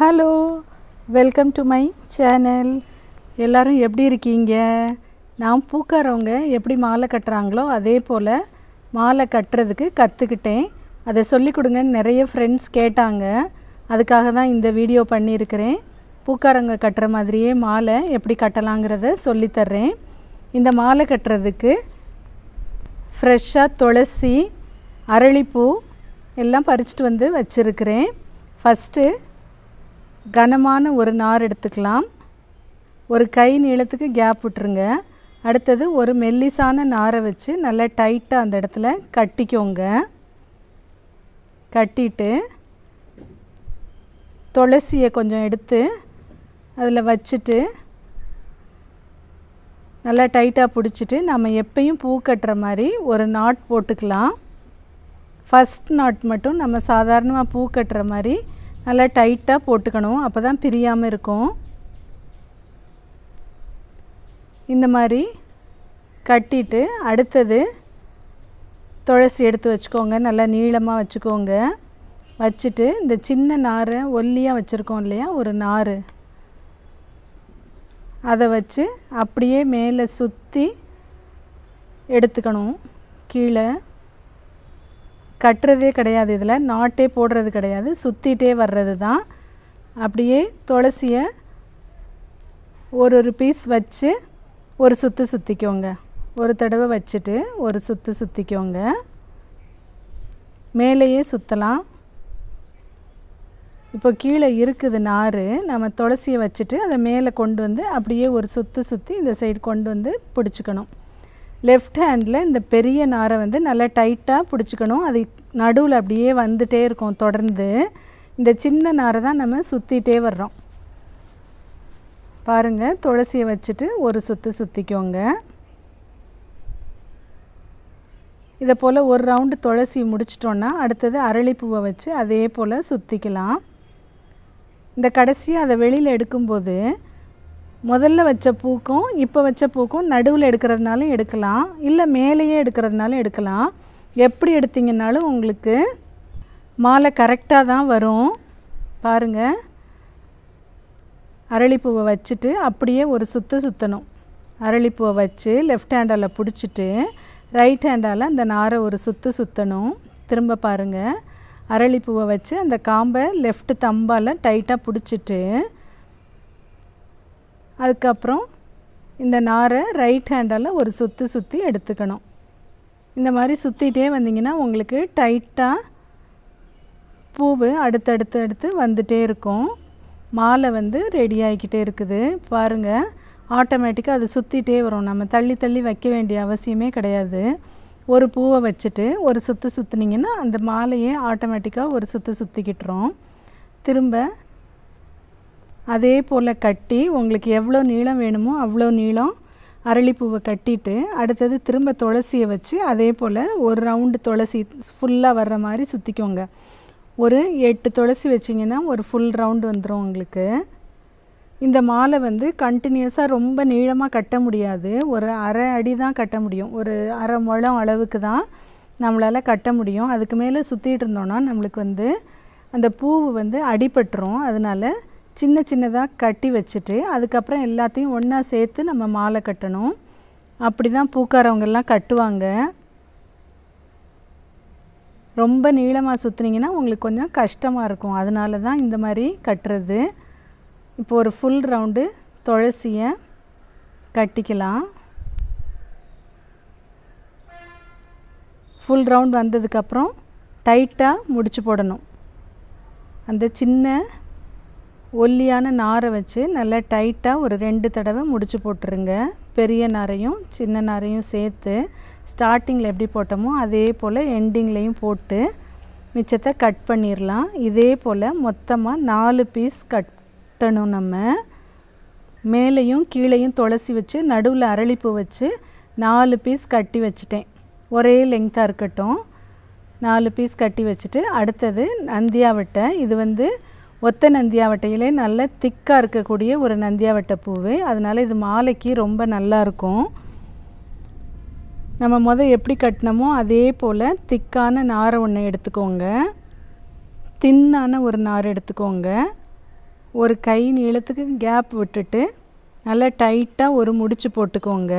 Hello, welcome to my channel. எல்லோரும் எப்படி இருக்கீங்க? நான் பூக்காரவங்க எப்படி மாலை கட்டுறாங்களோ அதே போல் மாலை கட்டுறதுக்கு கற்றுக்கிட்டேன். அதை சொல்லிக் கொடுங்கன்னு நிறைய ஃப்ரெண்ட்ஸ் கேட்டாங்க. அதுக்காக தான் இந்த வீடியோ பண்ணியிருக்கிறேன். பூக்காரவங்க கட்டுற மாதிரியே மாலை எப்படி கட்டலாங்கிறத சொல்லித்தர்றேன். இந்த மாலை கட்டுறதுக்கு ஃப்ரெஷ்ஷாக துளசி, அரளிப்பூ எல்லாம் பறிச்சிட்டு வந்து வச்சுருக்கிறேன். ஃபஸ்ட்டு கனமான ஒரு நார் எடுத்துக்கலாம். ஒரு கை நீளத்துக்கு கேப் விட்டுருங்க. அடுத்தது ஒரு மெல்லிசான நாரை வச்சு நல்லா டைட்டாக அந்த இடத்துல கட்டிக்கோங்க. கட்டிட்டு துளசியை கொஞ்சம் எடுத்து அதில் வச்சுட்டு நல்லா டைட்டாக பிடிச்சிட்டு நம்ம எப்பயும் பூ கட்டுற மாதிரி ஒரு நாட் போட்டுக்கலாம். ஃபஸ்ட் நாட் மட்டும் நம்ம சாதாரணமாக பூ கட்டுற மாதிரி நல்லா டைட்டாக போட்டுக்கணும். அப்போ தான் பிரியாமல் இருக்கும். இந்த மாதிரி கட்டிட்டு அடுத்தது துளசி எடுத்து வச்சுக்கோங்க. நல்லா நீளமாக வச்சுக்கோங்க. வச்சுட்டு இந்த சின்ன நாரை ஒல்லியாக வச்சுருக்கோம் இல்லையா, ஒரு நார், அதை வச்சு அப்படியே மேலே சுற்றி எடுத்துக்கணும். கீழே கட்டுறதே கிடையாது, இதில் நாட்டே போடுறது கிடையாது, சுற்றிட்டே வர்றது தான். அப்படியே துளசியை ஒரு பீஸ் வச்சு ஒரு சுற்று சுற்றிக்கோங்க. ஒரு தடவை வச்சுட்டு ஒரு சுற்று சுற்றிக்கோங்க. மேலேயே சுற்றலாம். இப்போ கீழே இருக்குது நார், நம்ம துளசியை வச்சுட்டு அதை மேலே கொண்டு வந்து அப்படியே ஒரு சுற்று சுற்றி இந்த சைடு கொண்டு வந்து பிடிச்சிக்கணும். லெஃப்ட் ஹேண்டில் இந்த பெரிய நாரை வந்து நல்லா டைட்டாக பிடிச்சிக்கணும். அது நடுவில் அப்படியே வந்துகிட்டே இருக்கும் தொடர்ந்து. இந்த சின்ன நாரை தான் நம்ம சுற்றிகிட்டே வர்றோம். பாருங்கள், துளசியை வச்சுட்டு ஒரு சுற்று சுற்றிக்கோங்க. இதை போல் ஒரு ரவுண்டு துளசி முடிச்சிட்டோன்னா அடுத்தது அரளிப்பூவை வச்சு அதே போல் சுற்றிக்கலாம். இந்த கடைசியாக அதை வெளியில் எடுக்கும்போது முதல்ல வச்ச பூக்கும் இப்போ வச்ச பூக்கும் நடுவில் எடுக்கிறதுனாலும் எடுக்கலாம், இல்லை மேலேயே எடுக்கிறதுனாலும் எடுக்கலாம். எப்படி எடுத்திங்கனாலும் உங்களுக்கு மாலை கரெக்டாக தான் வரும். பாருங்கள், அரளிப்பூவை வச்சுட்டு அப்படியே ஒரு சுற்று சுற்றணும். அரளிப்பூவை வச்சு லெஃப்ட் ஹேண்டால் பிடிச்சிட்டு ரைட் ஹேண்டால் அந்த நாரை ஒரு சுற்று சுற்றணும். திரும்ப பாருங்கள், அரளிப்பூவை வச்சு அந்த காம்பை லெஃப்ட் தம்பால் டைட்டாக பிடிச்சிட்டு அதுக்கப்புறம் இந்த நாரை ரைட் ஹேண்டால் ஒரு சுற்றி சுற்றி எடுத்துக்கணும். இந்த மாதிரி சுற்றிகிட்டே வந்தீங்கன்னா உங்களுக்கு டைட்டாக பூவு அடுத்தடுத்து வந்துகிட்டே இருக்கும். மாலை வந்து ரெடி ஆகிக்கிட்டே இருக்குது. பாருங்கள், ஆட்டோமேட்டிக்காக அது சுற்றிகிட்டே வரும். நம்ம தள்ளி தள்ளி வைக்க வேண்டிய அவசியமே கிடையாது. ஒரு பூவை வச்சுட்டு ஒரு சுற்று சுற்றினீங்கன்னா அந்த மாலையே ஆட்டோமேட்டிக்காக ஒரு சுற்று சுற்றிக்கிட்டுரும். திரும்ப அதே போல் கட்டி உங்களுக்கு எவ்வளோ நீளம் வேணுமோ அவ்வளோ நீளம் அரளிப்பூவை கட்டிட்டு அடுத்தது திரும்ப துளசியை வச்சு அதே போல் ஒரு ரவுண்டு துளசி ஃபுல்லாக வர்ற மாதிரி சுற்றிக்கோங்க. ஒரு 8 துளசி வச்சிங்கன்னா ஒரு ஃபுல் ரவுண்டு வந்துடும் உங்களுக்கு. இந்த மாலை வந்து கண்டினியூஸாக ரொம்ப நீளமாக கட்ட முடியாது. ஒரு அரை அடி தான் கட்ட முடியும். ஒரு அரை முழம் அளவுக்கு தான் நம்மளால் கட்ட முடியும். அதுக்கு மேலே சுற்றிட்டு இருந்தோன்னா நம்மளுக்கு வந்து அந்த பூவு வந்து அடிபட்டுரும். அதனால் சின்ன சின்னதாக கட்டி வச்சுட்டு அதுக்கப்புறம் எல்லாத்தையும் ஒன்றா சேர்த்து நம்ம மாலை கட்டணும். அப்படி தான் பூக்காரவங்கெல்லாம் கட்டுவாங்க. ரொம்ப நீளமாக சுற்றுனீங்கன்னா உங்களுக்கு கொஞ்சம் கஷ்டமாக இருக்கும். அதனால தான் இந்த மாதிரி கட்டுறது. இப்போ ஒரு ஃபுல் ரவுண்டு துளசியை கட்டிக்கலாம். ஃபுல் ரவுண்ட் வந்ததுக்கப்புறம் டைட்டாக முடிச்சு போடணும். அந்த சின்ன ஒல்லியான நாரை வச்சு நல்லா டைட்டாக ஒரு 2 தடவை முடிச்சு போட்டுருங்க. பெரிய நாரையும் சின்ன நாரையும் சேர்த்து ஸ்டார்டிங்கில் எப்படி போட்டோமோ அதே போல் எண்டிங்லேயும் போட்டு மிச்சத்தை கட் பண்ணிடலாம். இதே போல் மொத்தமாக 4 பீஸ் கட்டணும். நம்ம மேலேயும் கீழேயும் துளசி வச்சு நடுவில் அரளிப்பூ வச்சு 4 பீஸ் கட்டி வச்சுட்டேன். ஒரே லெங்க்த்தாக இருக்கட்டும். 4 பீஸ் கட்டி வச்சுட்டு அடுத்தது நந்தியாவட்டை. இது வந்து ஒத்த நந்தியாவட்டையிலே நல்ல திக்காக இருக்கக்கூடிய ஒரு நந்தியாவட்டை பூவு. அதனால் இது மாலைக்கு ரொம்ப நல்லாயிருக்கும். நம்ம எப்படி கட்டினோமோ அதே போல் திக்கான நாரை ஒன்று எடுத்துக்கோங்க. தின்னான ஒரு நார் எடுத்துக்கோங்க. ஒரு கை நீளத்துக்கு கேப் விட்டுட்டு நல்லா டைட்டாக ஒரு முடிச்சு போட்டுக்கோங்க.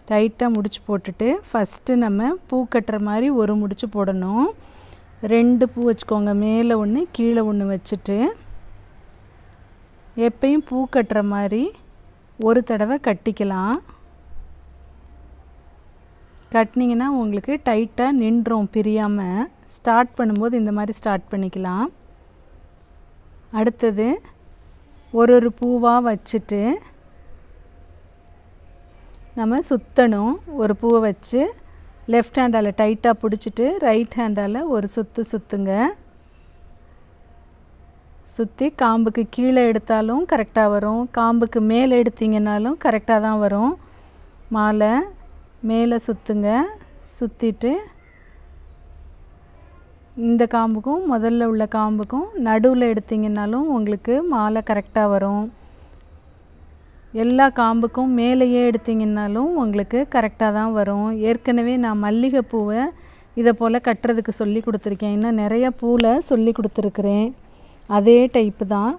டைட்டாக முடிச்சு போட்டுட்டு ஃபஸ்ட்டு நம்ம பூ கட்டுற மாதிரி ஒரு முடிச்சு போடணும். 2 பூ வச்சுக்கோங்க, மேலே ஒன்று கீழே ஒன்று வச்சுட்டு எப்பயும் பூ கட்டுற மாதிரி ஒரு தடவை கட்டிக்கலாம். கட்டினீங்கன்னா உங்களுக்கு டைட்டாக நின்றும் பிரியாமல். ஸ்டார்ட் பண்ணும்போது இந்த மாதிரி ஸ்டார்ட் பண்ணிக்கலாம். அடுத்தது ஒரு பூவாக வச்சுட்டு நம்ம சுற்றணும். ஒரு பூவை வச்சு லெஃப்ட் ஹேண்டால் டைட்டாக பிடிச்சிட்டு ரைட் ஹேண்டால் ஒரு சுற்றுங்க. சுற்றி காம்புக்கு கீழே எடுத்தாலும் கரெக்டாக வரும், காம்புக்கு மேலே எடுத்திங்கனாலும் கரெக்டாக தான் வரும். மாலை மேலே சுற்றுங்க. சுற்றிட்டு இந்த காம்புக்கும் முதல்ல உள்ள காம்புக்கும் நடுவில் எடுத்திங்கனாலும் உங்களுக்கு மாலை கரெக்டாக வரும். எல்லா காம்புக்கும் மேலேயே எடுத்திங்கனாலும் உங்களுக்கு கரெக்டாக தான் வரும். ஏற்கனவே நான் மல்லிகைப்பூவை இதை போல் கட்டுறதுக்கு சொல்லி கொடுத்துருக்கேன். இன்னும் நிறைய பூவில் சொல்லி கொடுத்துருக்குறேன். அதே டைப்பு தான்.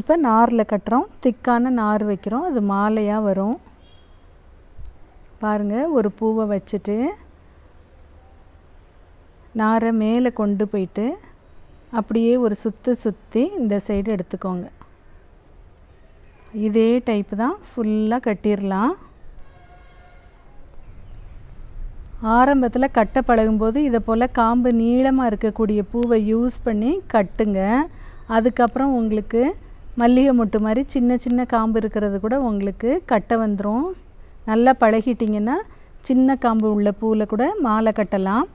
இப்போ நாரில் கட்டுறோம், திக்கான நார் வைக்கிறோம், அது மாலையாக வரும். பாருங்கள், ஒரு பூவை வச்சுட்டு நாரை மேலே கொண்டு போயிட்டு அப்படியே ஒரு சுற்றி இந்த சைடு எடுத்துக்கோங்க. இதே டைப்பு தான் ஃபுல்லாக கட்டிடலாம். ஆரம்பத்தில் கட்ட பழகும்போது இதை போல் காம்பு நீளமாக இருக்கக்கூடிய பூவை யூஸ் பண்ணி கட்டுங்க. அதுக்கப்புறம் உங்களுக்கு மல்லிகை மொட்டு மாதிரி சின்ன சின்ன காம்பு இருக்கிறது கூட உங்களுக்கு கட்ட வந்துடும். நல்லா பழகிட்டிங்கன்னா சின்ன காம்பு உள்ள பூவில் கூட மாலை கட்டலாம்.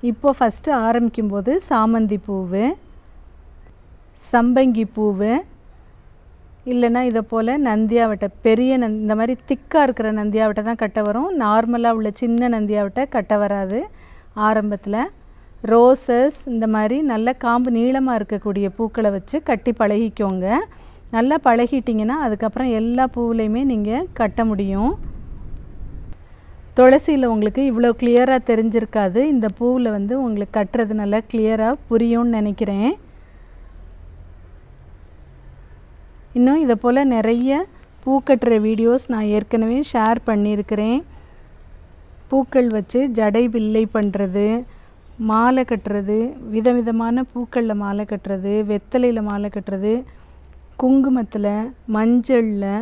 இப்போது ஃபஸ்ட்டு ஆரம்பிக்கும்போது சாமந்தி பூவு, சம்பங்கி பூவு, இல்லைன்னா இதை போல் நந்தியாவட்டை, பெரிய இந்த மாதிரி திக்காக இருக்கிற நந்தியாவட்டை தான் கட்ட வரும். நார்மலாக உள்ள சின்ன நந்தியாவட்டை கட்ட வராது ஆரம்பத்தில். ரோசஸ் இந்த மாதிரி நல்ல காம்பு நீளமாக இருக்கக்கூடிய பூக்களை வச்சு கட்டி பழகிக்கோங்க. நல்லா பழகிட்டிங்கன்னா அதுக்கப்புறம் எல்லா பூவிலையுமே நீங்கள் கட்ட முடியும். துளசியில் உங்களுக்கு இவ்வளோ கிளியராக தெரிஞ்சிருக்காது. இந்த பூவில் வந்து உங்களுக்கு கட்டுறது நல்லா கிளியராக புரியும்னு நினைக்கிறேன். இன்னும் இதை போல் நிறைய பூ கட்டுற வீடியோஸ் நான் ஏற்கனவே ஷேர் பண்ணியிருக்கிறேன். பூக்கள் வச்சு ஜடை வில்லை பண்ணுறது, மாலை கட்டுறது, விதவிதமான பூக்களில் மாலை கட்டுறது, வெத்தலையில் மாலை கட்டுறது, குங்குமத்தில், மஞ்சளில்,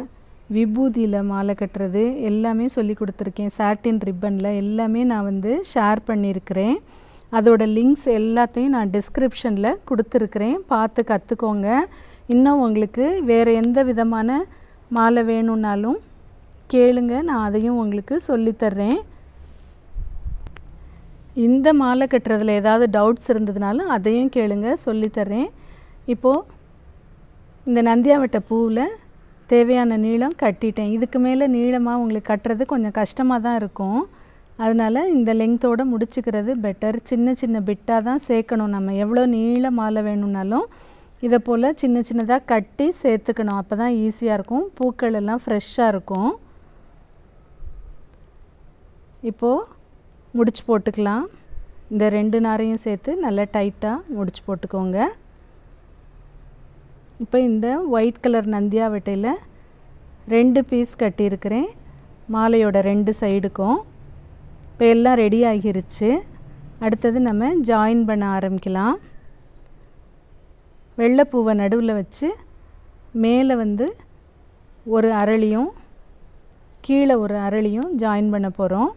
விபூதியில் மாலை கட்டுறது எல்லாமே சொல்லி கொடுத்துருக்கேன். சாட்டின் ரிப்பனில் எல்லாமே நான் வந்து ஷேர் பண்ணியிருக்கிறேன். அதோட லிங்க்ஸ் எல்லாத்தையும் நான் டிஸ்கிரிப்ஷனில் கொடுத்துருக்குறேன், பார்த்து கற்றுக்கோங்க. இன்னும் உங்களுக்கு வேறு எந்த விதமான மாலை வேணும்னாலும் கேளுங்க, நான் அதையும் உங்களுக்கு சொல்லித்தர்றேன். இந்த மாலை கட்டுறதுல ஏதாவது டவுட்ஸ் இருந்ததுனாலும் அதையும் கேளுங்க, சொல்லித்தர்றேன். இப்போது இந்த நந்தியாவட்டை பூவில் தேவையான நீளம் கட்டிட்டேன். இதுக்கு மேலே நீளமாக உங்களுக்கு கட்டுறது கொஞ்சம் கஷ்டமாக தான் இருக்கும். அதனால் இந்த லெங்க்த்தோடு முடிச்சுக்கிறது பெட்டர். சின்ன சின்ன பிட்டாக தான் சேர்க்கணும். நம்ம எவ்வளோ நீள மாலை வேணும்னாலும் இதை போல் சின்ன சின்னதாக கட்டி சேர்த்துக்கணும். அப்போ தான் ஈஸியாக இருக்கும், பூக்கள் எல்லாம் ஃப்ரெஷ்ஷாக இருக்கும். இப்போது முடிச்சு போட்டுக்கலாம். இந்த 2 நாரையும் சேர்த்து நல்லா டைட்டாக முடிச்சு போட்டுக்கோங்க. இப்போ இந்த ஒயிட் கலர் நந்தியாவட்டையில் 2 பீஸ் கட்டியிருக்கிறேன், மாலையோட 2 சைடுக்கும். இப்போ எல்லாம் ரெடி ஆகிருச்சு. அடுத்தது நம்ம ஜாயின் பண்ண ஆரம்பிக்கலாம். வெள்ளைப்பூவை நடுவில் வச்சு மேலே வந்து ஒரு அரளியும் கீழே ஒரு அரளியும் ஜாயின் பண்ண போகிறோம்.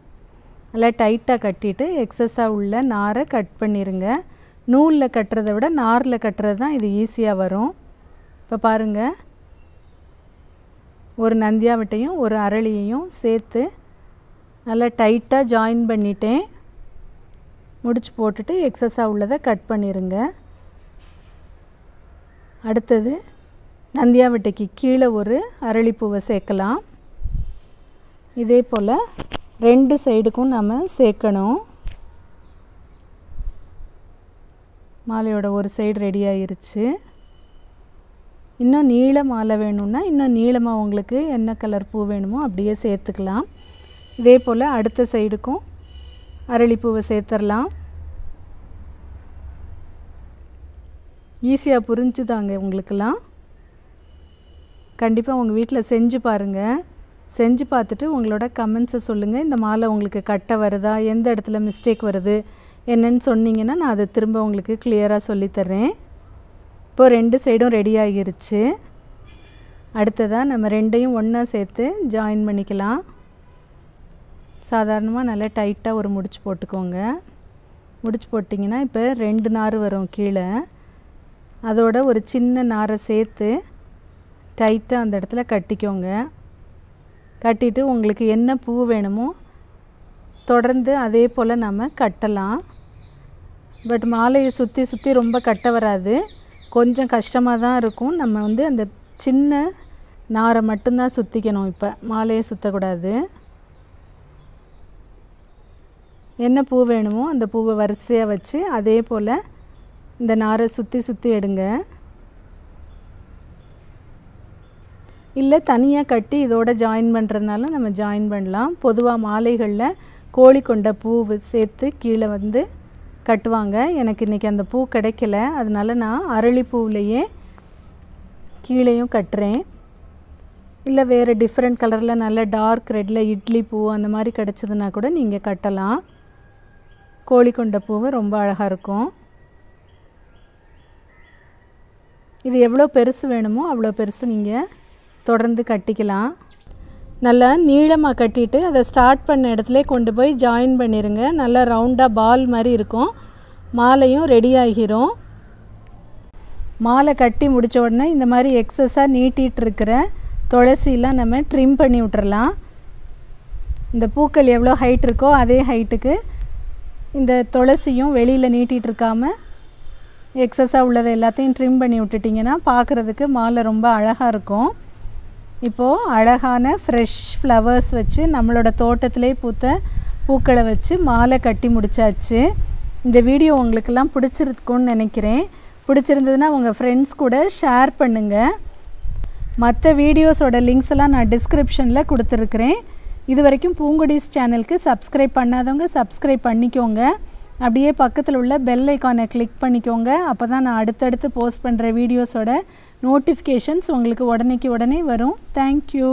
நல்லா டைட்டாக கட்டிட்டு எக்ஸஸாக உள்ள நாரை கட் பண்ணிடுங்க. நூலில் கட்டுறதை விட நாரில் கட்டுறது தான் இது ஈஸியாக வரும். இப்போ பாருங்கள், ஒரு நந்தியாவட்டையும் ஒரு அரளியையும் சேர்த்து நல்லா டைட்டாக ஜாயின் பண்ணிட்டேன். முடிச்சு போட்டுட்டு எக்ஸஸாக உள்ளதை கட் பண்ணிடுங்க. அடுத்தது நந்தியாவட்டைக்கு கீழே ஒரு அரளிப்பூவை சேர்க்கலாம். இதே போல் 2 சைடுக்கும் நம்ம சேர்க்கணும். மாலையோட ஒரு சைடு ரெடி ஆயிருச்சு. இன்னும் நீள மாலை வேணும்னா இன்னும் நீளமாக உங்களுக்கு என்ன கலர் பூ வேணுமோ அப்படியே சேர்த்துக்கலாம். இதே போல் அடுத்த சைடுக்கும் அரளிப்பூவை சேர்த்துடலாம். ஈஸியாக புரிஞ்சுதாங்க உங்களுக்கெல்லாம். கண்டிப்பாக உங்கள் வீட்டில் செஞ்சு பாருங்கள். செஞ்சு பார்த்துட்டு உங்களோட கமெண்ட்ஸை சொல்லுங்கள். இந்த மாலை உங்களுக்கு கட்ட வருதா, எந்த இடத்துல மிஸ்டேக் வருது என்னன்னு சொன்னீங்கன்னா நான் அதை திரும்ப உங்களுக்கு கிளியராக சொல்லித்தர்றேன். இப்போது 2 சைடும் ரெடி ஆகிருச்சு. அடுத்ததாக நம்ம 2ஐயும் ஒன்றா சேர்த்து ஜாயின் பண்ணிக்கலாம். சாதாரணமாக நல்லா டைட்டாக ஒரு முடிச்சு போட்டுக்கோங்க. முடிச்சு போட்டிங்கன்னா இப்போ 2 நார் வரும் கீழே. அதோட ஒரு சின்ன நாரை சேர்த்து டைட்டாக அந்த இடத்துல கட்டிக்கோங்க. கட்டிட்டு உங்களுக்கு என்ன பூ வேணுமோ தொடர்ந்து அதே போல் நம்ம கட்டலாம். பட் மாலையை சுற்றி சுற்றி ரொம்ப கட்ட வராது, கொஞ்சம் கஷ்டமாக தான் இருக்கும். நம்ம அந்த சின்ன நாரை மட்டும்தான் சுற்றிக்கணும். இப்போ மாலையை சுற்றக்கூடாது. என்ன பூ வேணுமோ அந்த பூவை வரிசையாக வச்சு அதே போல் இந்த நாரை சுற்றி சுற்றி எடுங்க. இல்லை தனியாக கட்டி இதோட ஜாயின் பண்ணுறதுனாலும் நம்ம ஜாயின் பண்ணலாம். பொதுவாக மாலைகளில் கோழி கொண்ட பூவு சேர்த்து கீழே கட்டுவாங்க. எனக்கு இன்றைக்கி அந்த பூ கிடைக்கல, அதனால நான் அரளிப்பூவிலையே கீழேயும் கட்டுறேன். இல்லை வேறு டிஃப்ரெண்ட் கலரில் நல்ல டார்க் ரெட்டில் இட்லி பூ அந்த மாதிரி கிடச்சிதுன்னா கூட நீங்கள் கட்டலாம். கோழி கொண்ட பூவு ரொம்ப அழகாக இருக்கும். இது எவ்வளோ பெருசு வேணுமோ அவ்வளோ பெருசு நீங்கள் தொடர்ந்து கட்டிக்கலாம். நல்லா நீளமாக கட்டிட்டு அதை ஸ்டார்ட் பண்ண இடத்துல கொண்டு போய் ஜாயின் பண்ணிடுங்க. நல்லா ரவுண்டாக பால் மாதிரி இருக்கும். மாலையும் ரெடி ஆகிரும். மாலை கட்டி முடித்த உடனே இந்த மாதிரி எக்ஸஸாக நீட்டிகிட்டு இருக்கிற துளசியெலாம் நம்ம ட்ரிம் பண்ணி விட்டுறலாம். இந்த பூக்கள் எவ்வளோ ஹைட் இருக்கோ அதே ஹைட்டுக்கு இந்த துளசியும் வெளியில் நீட்டிகிட்டு இருக்காமல் எக்ஸஸாக உள்ளதை எல்லாத்தையும் ட்ரிம் பண்ணி விட்டுட்டிங்கன்னா பார்க்குறதுக்கு மாலை ரொம்ப அழகாக இருக்கும். இப்போது அழகான ஃப்ரெஷ் ஃப்ளவர்ஸ் வச்சு நம்மளோட தோட்டத்திலே பூத்த பூக்களை வச்சு மாலை கட்டி முடித்தாச்சு. இந்த வீடியோ உங்களுக்கெல்லாம் பிடிச்சிருக்குன்னு நினைக்கிறேன். பிடிச்சிருந்ததுன்னா உங்கள் ஃப்ரெண்ட்ஸ் கூட ஷேர் பண்ணுங்கள். மற்ற வீடியோஸோட லிங்க்ஸ் எல்லாம் நான் டிஸ்கிரிப்ஷனில் கொடுத்துருக்குறேன். இது வரைக்கும் பூங்கொடிஸ் சேனலுக்கு சப்ஸ்கிரைப் பண்ணாதவங்க சப்ஸ்கிரைப் பண்ணிக்கோங்க. அப்படியே பக்கத்தில் உள்ள பெல் ஐக்கானை கிளிக் பண்ணிக்கோங்க. அப்போ தான் நான் அடுத்தடுத்து போஸ்ட் பண்ணுற வீடியோஸோட நோட்டிஃபிகேஷன்ஸ் உங்களுக்கு உடனே வரும். தேங்க்யூ.